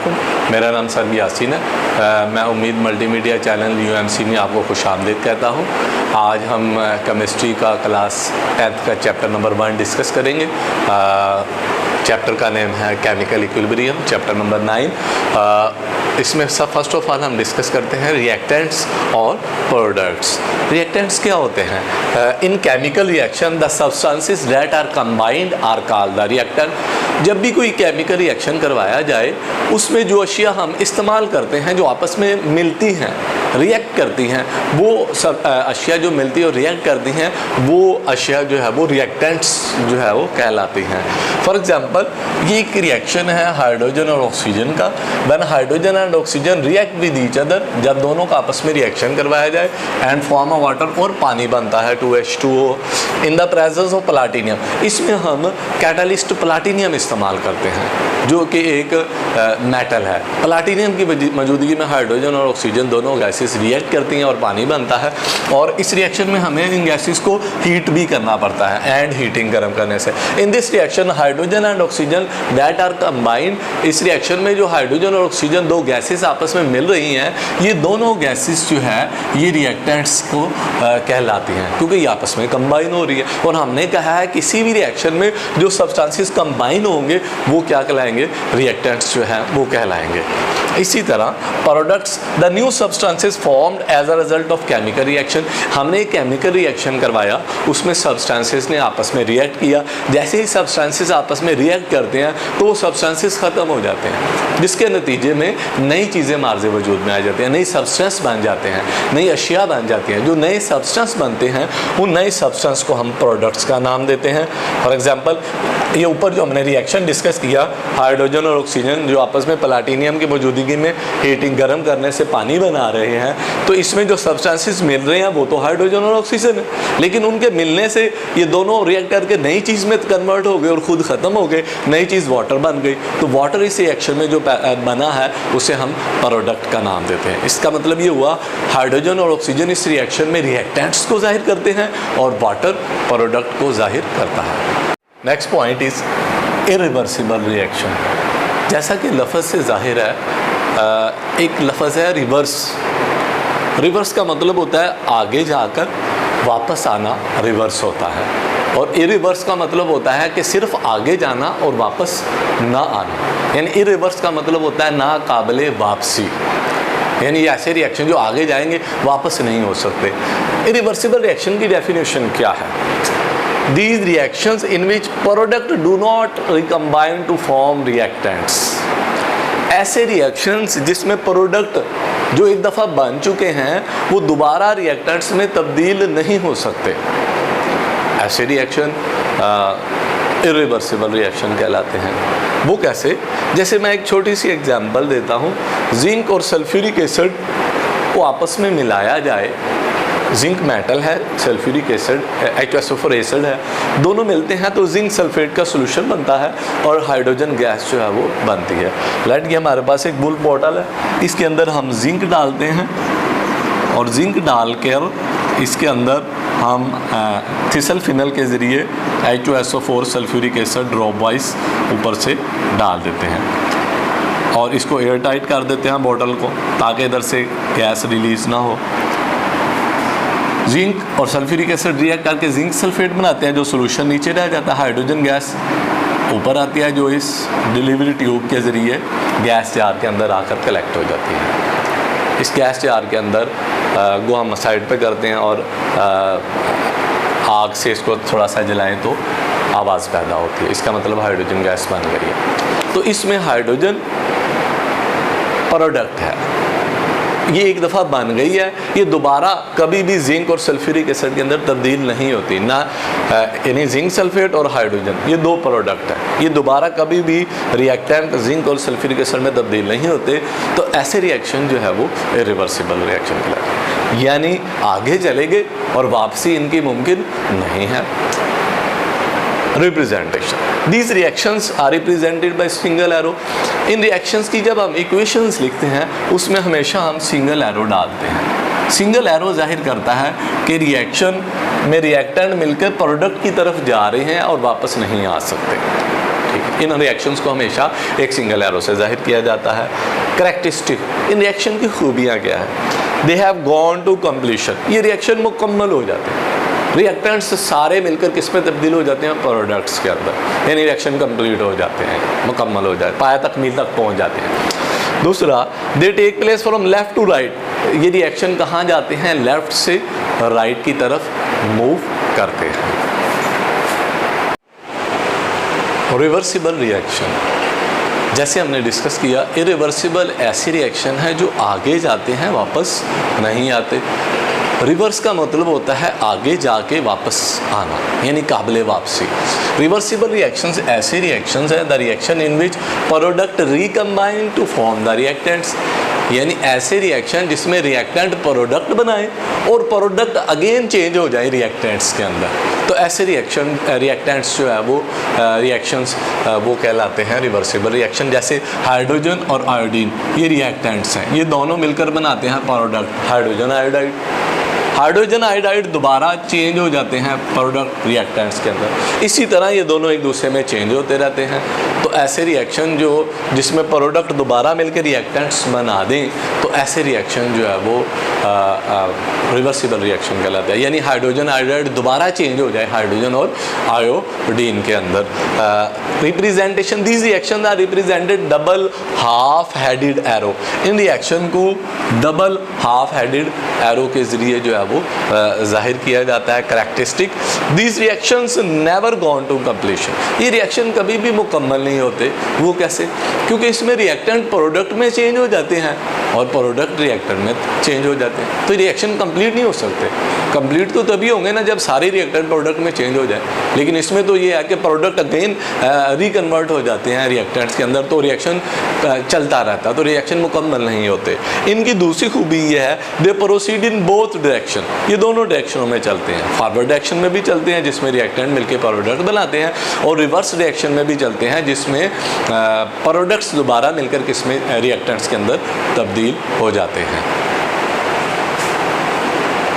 वालेकुम, मेरा नाम सर यासीन है। मैं उम्मीद मल्टीमीडिया चैनल UMC में आपको खुशामदीद कहता हूँ। आज हम केमिस्ट्री का क्लास 10th का चैप्टर नंबर 1 डिस्कस करेंगे। चैप्टर का नेम है केमिकल इक्विलिब्रियम, चैप्टर नंबर 9। इसमें सब फर्स्ट ऑफ ऑल हम डिस्कस करते हैं रिएक्टेंट्स और प्रोडक्ट्स। रिएक्टेंट्स क्या होते हैं? In chemical reaction the substances that are combined are called the reactant. जब भी कोई केमिकल रिएक्शन करवाया जाए उसमें जो अशिया हम इस्तेमाल करते हैं, जो आपस में मिलती हैं, रिएक्ट करती हैं, वो सब अशिया जो मिलती है और रिएक्ट करती हैं, वो अशिया जो है वो रिएक्टेंट्स जो है वो कहलाती हैं। फॉर एग्जांपल, ये एक रिएक्शन है हाइड्रोजन और ऑक्सीजन का। When hydrogen and oxygen react with each other, जब दोनों का आपस में रिएक्शन करवाया जाए एंड फॉर्म ऑफ वाटर, और पानी बनता है 2H2O in the presence of platinum. इसमें हम कैटालिस्ट प्लाटिनियम इस्तेमाल करते हैं, जो कि एक मेटल है। प्लाटिनियम की मौजूदगी में हाइड्रोजन और ऑक्सीजन दोनों गैसेस रिएक्ट करती हैं और पानी बनता है। और इस रिएक्शन में हमें इन गैसेस को हीट भी करना पड़ता है, एंड हीटिंग गर्म करने से। In this reaction hydrogen and oxygen that are combined, इस रिएक्शन में जो हाइड्रोजन और ऑक्सीजन दो गैसेस आपस में मिल रही हैं, ये दोनों गैसेस जो है ये रिएक्टेंट्स को कहलाती हैं, क्योंकि ये आपस में कंबाइन हो रही है। और हमने कहा है किसी भी रिएक्शन में जो सब्सटेंसेस कंबाइन होंगे वो क्या कहलाएंगे? रिएक्टेंट्स जो है वो कहलाएंगे। इसी तरह products, the new substances formed as a result of chemical reaction. हमने एक केमिकल रिएक्शन करवाया, उसमें सब्सटेंसेस ने आपस में रिएक्ट किया। जैसे ही सब्सटेंसेस आपस में रिएक्ट करते हैं तो वो सब्सटेंसेस ख़त्म हो जाते हैं, जिसके नतीजे में नई चीज़ें मार्ज़े वजूद में आ जाती हैं, नई सब्सटेंस बन जाते हैं, नई अशिया बन जाती हैं। जो नए सब्सटेंस बनते हैं उन नए सब्सटेंस को हम प्रोडक्ट्स का नाम देते हैं। फॉर एग्जांपल, ये ऊपर जो हमने रिएक्शन डिस्कस किया, हाइड्रोजन और ऑक्सीजन जो आपस में प्लाटिनियम की मौजूदगी में हीटिंग गर्म करने से पानी बना रहे हैं, तो इसमें जो सब्सटेंसेस मिल रहे हैं वो तो हाइड्रोजन और ऑक्सीजन है, लेकिन उनके मिलने से ये दोनों रिएक्ट करके नई चीज़ में कन्वर्ट हो गए और खुद ख़त्म हो गए, नई चीज़ वाटर बन गई। तो वाटर इस रिएक्शन में जो बना है उसे हम प्रोडक्ट का नाम देते हैं। इसका मतलब ये हुआ हाइड्रोजन और ऑक्सीजन इस रिएक्शन में रिएक्टेंट्स को जाहिर करते हैं और वाटर प्रोडक्ट को जाहिर करता है। Next point is irreversible reaction. जैसा कि लफ्ज़ से जाहिर है, एक लफ्ज़ है रिवर्स। रिवर्स का मतलब होता है आगे जाकर वापस आना, रिवर्स होता है। और इरिवर्स का मतलब होता है कि सिर्फ आगे जाना और वापस ना आना। यानी इरिवर्स का मतलब होता है ना काबिले वापसी, यानी ऐसे रिएक्शन जो आगे जाएंगे वापस नहीं हो सकते। इरिवर्सिबल रिएक्शन की डेफिनेशन क्या है? These reactions in which product do not recombine to form reactants। ऐसे रिएक्शंस जिसमें प्रोडक्ट जो एक दफ़ा बन चुके हैं वो दोबारा रिएक्टेंट्स में तब्दील नहीं हो सकते, ऐसे रिएक्शन इरिवर्सिबल रिएक्शन कहलाते हैं। वो कैसे? जैसे मैं एक छोटी सी एग्जांपल देता हूँ। जिंक और सल्फ्यूरिक एसिड को आपस में मिलाया जाए, जिंक मेटल है, सल्फ्यूरिक एसिड H2SO4 एसिड है, दोनों मिलते हैं तो जिंक सल्फेट का सोल्यूशन बनता है और हाइड्रोजन गैस जो है वो बनती है। लाइट ये हमारे पास एक बुल बॉटल है, इसके अंदर हम जिंक डालते हैं और जिंक डाल कर इसके अंदर हम थिसल्फिनल के ज़रिए H2SO4 sulphuric acid drop wise ऊपर से डाल देते हैं और इसको एयर टाइट कर देते हैं बॉटल को, ताकि इधर से गैस रिलीज़ ना हो। जिंक और सल्फ्यूरिक एसिड रिएक्ट करके जिंक सल्फेट बनाते हैं, जो सोल्यूशन नीचे रह जाता है, हाइड्रोजन गैस ऊपर आती है, जो इस डिलीवरी ट्यूब के ज़रिए गैस जार के अंदर आकर कलेक्ट हो जाती है। इस गैस जार के अंदर को हम साइड पे करते हैं और आग से इसको थोड़ा सा जलाएं तो आवाज़ पैदा होती है, इसका मतलब हाइड्रोजन गैस बन गई है। तो इसमें हाइड्रोजन प्रोडक्ट है, ये एक दफ़ा बन गई है, ये दोबारा कभी भी जिंक और सल्फ्यूरिक एसिड के अंदर तब्दील नहीं होती ना। यानी जिंक सल्फेट और हाइड्रोजन ये दो प्रोडक्ट है, ये दोबारा कभी भी रिएक्टेंट जिंक और सल्फ्यूरिक एसिड में तब्दील नहीं होते। तो ऐसे रिएक्शन जो है वो इरिवर्सिबल रिएक्शन कहलाते हैं, यानी आगे चलेंगे और वापसी इनकी मुमकिन नहीं है। Representation, these reactions are represented by single arrow. इन रिएक्शंस की जब हम इक्वेशंस लिखते हैं उसमें हमेशा हम सिंगल एरो डालते हैं। सिंगल एरो जाहिर करता है कि रिएक्शन में रिएक्टेंट मिलकर प्रोडक्ट की तरफ जा रहे हैं और वापस नहीं आ सकते। ठीक है, इन रिएक्शंस को हमेशा एक सिंगल एरो से जाहिर किया जाता है। कैरेक्टरिस्टिक, इन रिएक्शन की खूबियाँ क्या है? They have gone to completion, ये रिएक्शन मुकम्मल हो जाते हैं। रिएक्टेंट्स सारे मिलकर किस में तब्दील हो जाते हैं? प्रोडक्ट्स के अंदर, यानी रिएक्शन कंप्लीट हो जाते हैं, मुकम्मल हो जाते, पाया तकमील तक पहुंच जाते हैं। दूसरा, they take place from left to right, ये रिएक्शन कहाँ जाते हैं? लेफ़्ट से राइट की तरफ मूव करते हैं। रिवर्सिबल रिएक्शन, जैसे हमने डिस्कस किया, इरिवर्सिबल ऐसी रिएक्शन है जो आगे जाते हैं वापस नहीं आते। रिवर्स का मतलब होता है आगे जाके वापस आना, यानी काबिल वापसी। रिवर्सिबल रिएक्शंस ऐसे रिएक्शंस हैं, the reaction in which product recombine to form the reactants, यानी ऐसे रिएक्शन जिसमें रिएक्टेंट प्रोडक्ट बनाए और प्रोडक्ट अगेन चेंज हो जाए रिएक्टेंट्स के अंदर, तो ऐसे रिएक्टेंट्स जो है वो रिएक्शंस वो कहलाते हैं रिवर्सिबल रिएक्शन। जैसे हाइड्रोजन और आयोडीन, ये रिएक्टेंट्स हैं, ये दोनों मिलकर बनाते हैं product hydrogen iodide. Hydrogen iodide दोबारा चेंज हो जाते हैं प्रोडक्ट रिएक्टेंट्स के अंदर। इसी तरह ये दोनों एक दूसरे में चेंज होते रहते हैं। तो ऐसे रिएक्शन जो जिसमें प्रोडक्ट दोबारा मिलकर रिएक्टेंट्स बना दें, तो ऐसे रिएक्शन जो है वो रिवर्सिबल रिएक्शन कहलाता है, यानी हाइड्रोजन आयोडाइड दोबारा चेंज हो जाए हाइड्रोजन और आयोडीन के अंदर। Representation, these reaction are represented double half headed arrow, इन रिएक्शन को डबल हाफ हेडेड एरो के ज़रिए जो है वो जाहिर किया जाता है। Characteristic, these reactions never gone to completion, ये रिएक्शन कभी भी मुकम्मल नहीं होते। वो कैसे? क्योंकि इसमें रिएक्टेंट प्रोडक्ट में चेंज हो जाते हैं और प्रोडक्ट रिएक्टेंट में चेंज हो जाते हैं, तो रिएक्शन कंप्लीट नहीं हो सकते। कंप्लीट तो तभी होंगे ना जब सारे रिएक्टेंट प्रोडक्ट में चेंज हो जाए, लेकिन इसमें तो ये है कि प्रोडक्ट अगेन रिकन्वर्ट हो जाते हैं रिएक्टेंट्स के अंदर, तो रिएक्शन चलता रहता है, तो रिएक्शन मुकम्मल नहीं होते। इनकी दूसरी खूबी ये है, दे प्रोसीड इन बोथ डायरेक्शन, ये दोनों डायरेक्शनों में चलते हैं। फॉरवर्ड डायरेक्शन में भी चलते हैं जिसमें रिएक्टेंट मिलकर प्रोडक्ट बनाते हैं, और रिवर्स डायरेक्शन में भी चलते हैं जिसमें प्रोडक्ट्स दोबारा मिलकर किसमें रिएक्टेंट्स के अंदर तब्दील हो जाते हैं।